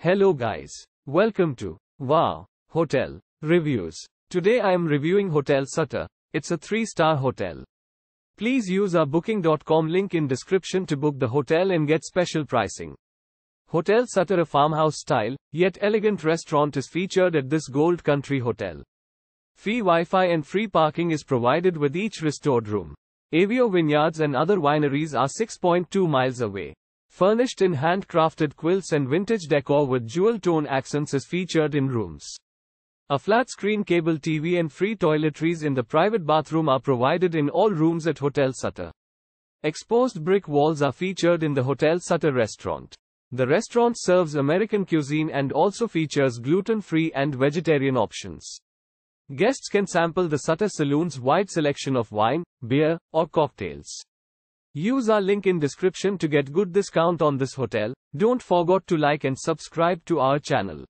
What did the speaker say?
Hello guys. Welcome to Wow Hotel Reviews. Today I am reviewing Hotel Sutter. It's a 3-star hotel. Please use our booking.com link in description to book the hotel and get special pricing. Hotel Sutter, a farmhouse-style, yet elegant restaurant, is featured at this Gold Country hotel. Free Wi-Fi and free parking is provided with each restored room. Avio vineyards and other wineries are 6.2 miles away. Furnished in handcrafted quilts and vintage decor with jewel tone accents is featured in rooms. A flat-screen cable TV and free toiletries in the private bathroom are provided in all rooms at Hotel Sutter. Exposed brick walls are featured in the Hotel Sutter Restaurant. The restaurant serves American cuisine and also features gluten-free and vegetarian options. Guests can sample the Sutter Saloon's wide selection of wine, beer, or cocktails. Use our link in description to get good discount on this hotel. Don't forget to like and subscribe to our channel.